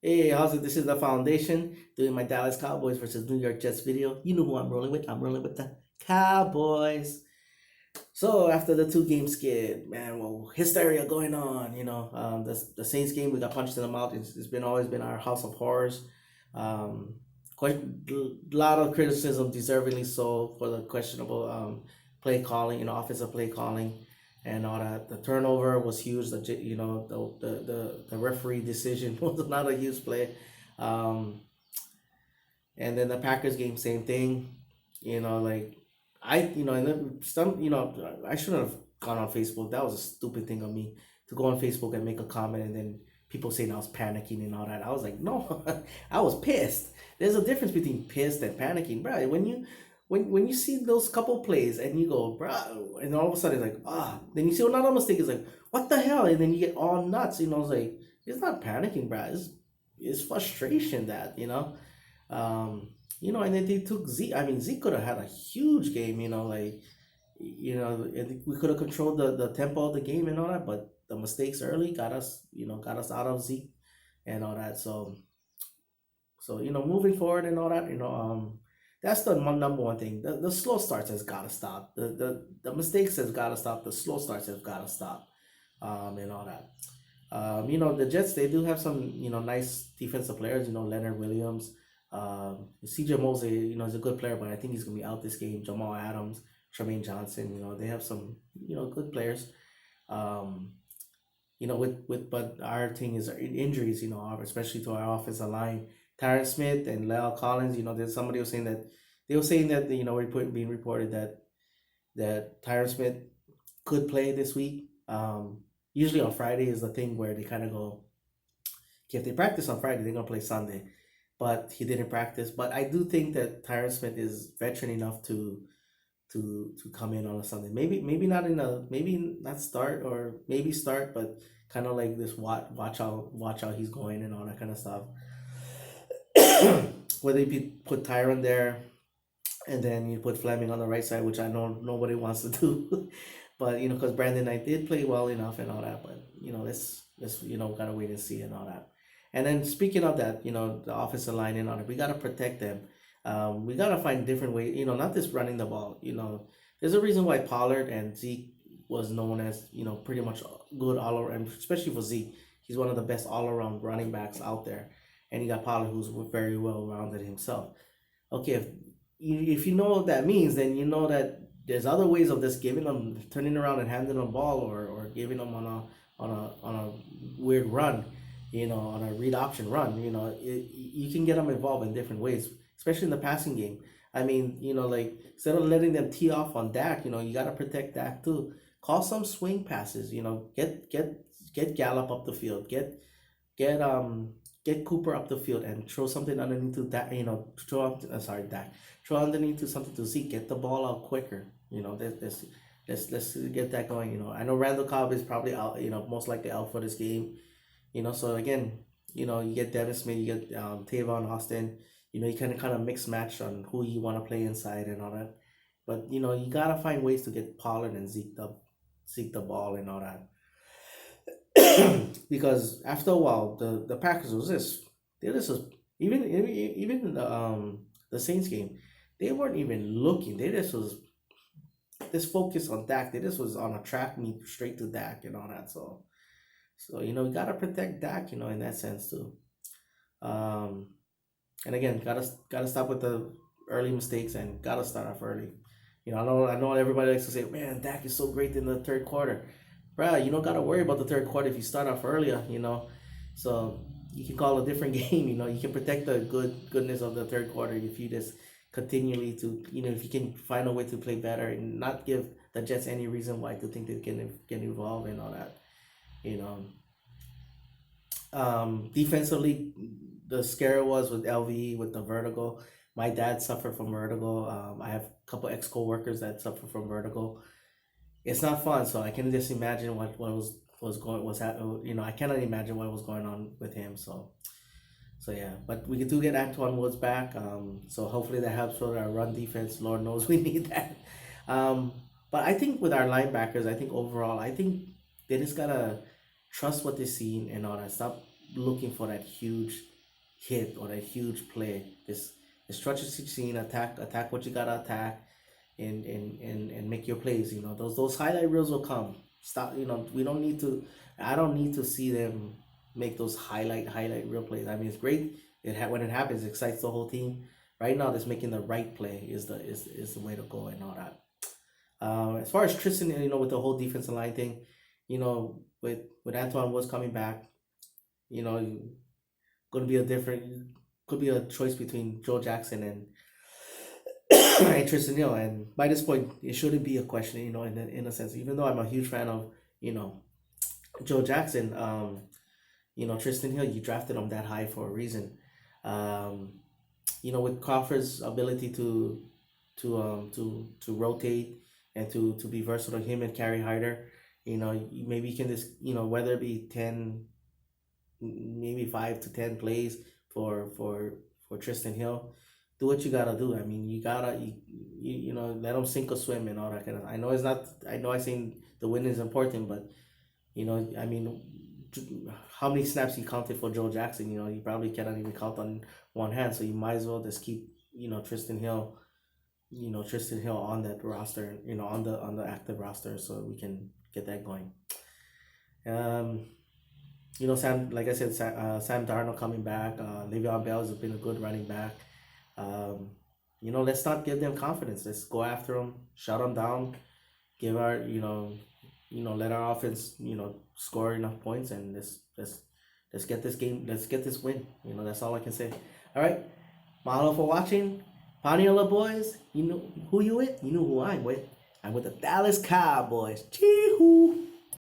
Hey, how's it? This is the Foundation doing my Dallas Cowboys versus New York Jets video. You know who I'm rolling with. I'm rolling with the Cowboys. So after the two-game skid, man, well, hysteria going on. The Saints game, we got punched in the mouth. It's been always been our house of horrors. Um, quite a lot of criticism, deservingly so, for the questionable play calling, offensive play calling, and all that. The turnover was huge. The referee decision was not a huge play. Um, and then the Packers game, same thing. Like and then I shouldn't have gone on Facebook. That was a stupid thing of me to go on Facebook and make a comment and then people saying I was panicking and all that. I was like, no, I was pissed. There's a difference between pissed and panicking, bro. When you see those couple plays and you go, bro, and all of a sudden it's like, then you see another mistake is like, what the hell? And then you get all nuts. It's like, it's not panicking, bro. It's frustration and then they took Zeke. I mean, Zeke could have had a huge game, and we could have controlled the tempo of the game and all that, but the mistakes early got us out of Zeke and all that. So moving forward and all that, that's the number one thing. The slow starts has got to stop. The mistakes has got to stop. The slow starts have got to stop, and all that. The Jets, they do have some nice defensive players. Leonard Williams, CJ Mosley. Is a good player, but I think he's gonna be out this game. Jamal Adams, Tremaine Johnson. They have some good players. Um, but our thing is injuries. Especially to our offensive line. Tyron Smith and Lyle Collins. There's somebody was saying that being reported that Tyron Smith could play this week. Usually on Friday is the thing where they kind of go, okay, if they practice on Friday, they're gonna play Sunday. But he didn't practice. But I do think that Tyron Smith is veteran enough to come in on a Sunday. Maybe not start, or maybe start, but kind of like this watch out he's going and all that kind of stuff. Whether you put Tyron there and then you put Fleming on the right side, which I know nobody wants to do. But because Brandon Knight did play well enough and all that, but let's gotta wait and see and all that. And then speaking of that, the offensive line and all that, we gotta protect them. We gotta find different ways, not just running the ball. There's a reason why Pollard and Zeke was known as pretty much good all around, especially for Zeke. He's one of the best all around running backs out there, and you got Pollard who's very well rounded himself. Okay, if you know what that means, then you know that there's other ways of just giving them, turning around and handing them ball, or giving them on a weird run, on a read option run. You can get them involved in different ways, especially in the passing game. I mean, like instead of letting them tee off on Dak, you got to protect Dak too. Call some swing passes. Get Gallup up the field. Get get Cooper up the field and throw something underneath to that. Throw up. Sorry, Dak. Throw underneath to something to Zeke. Get the ball out quicker. Let's get that going. I know Randall Cobb is probably out. Most likely out for this game. So again, you get Devin Smith, you get Tavon Austin. You kind of mix match on who you want to play inside and all that. But you gotta find ways to get Pollard and Zeke the ball and all that. Because after a while, the Packers was this. This was even the Saints game. They weren't even looking. They just was this focus on Dak. They just was on a track meet straight to Dak and all that. So you gotta protect Dak. In that sense too. Um, and again, gotta stop with the early mistakes and gotta start off early. I know everybody likes to say, man, Dak is so great in the third quarter. Bruh, you don't gotta worry about the third quarter if you start off earlier. So you can call a different game. You can protect the goodness of the third quarter if you just continually to if you can find a way to play better and not give the Jets any reason why to think they can get involved and all that. You know, Defensively, the scare was with LV with the vertigo. My dad suffered from vertigo. I have a couple ex co-workers that suffer from vertigo. It's not fun, so I can just imagine what was going was happening. I cannot imagine what was going on with him. So yeah, but we do get Antoine Woods back. So hopefully that helps with our run defense. Lord knows we need that. Um, but I think with our linebackers, I think overall, I think they just gotta trust what they're seeing and all that. Stop looking for that huge hit or that huge play. This stretch your 16, attack what you gotta attack, and make your plays. Those highlight reels will come. Stop. We don't need to. I don't need to see them make those highlight reel plays. I mean, it's great. When it happens, it excites the whole team. Right now, just making the right play is the way to go and all that. As far as Tristan, with the whole defensive line thing, with Antoine Woods coming back, you know, going to be a different, could be a choice between Joe Jackson and and Tristan Hill. And by this point, it shouldn't be a question, in a sense. Even though I'm a huge fan of, Joe Jackson, Tristan Hill, you drafted him that high for a reason. Um, with Crawford's ability to rotate and to be versatile, him and Carrie Hyder, maybe you can just, whether it be 10, maybe 5 to 10 plays for Tristan Hill. Do what you gotta do. I mean, let him sink or swim and all that kind of. I know it's not. I know I saying the win is important, but I mean, how many snaps he counted for Joe Jackson? You probably cannot even count on one hand. So you might as well just keep Tristan Hill, Tristan Hill on that roster, on the active roster, so we can get that going. Um, Sam, like I said, Sam Darnold coming back. Le'Veon Bell has been a good running back. Um, let's not give them confidence. Let's go after them, shut them down, give our, let our offense, score enough points, and let's get this game. Let's get this win. That's all I can say. All right, mahalo for watching. Paniola boys, you know who you with? You know who I'm with. I'm with the Dallas Cowboys. Chee-hoo!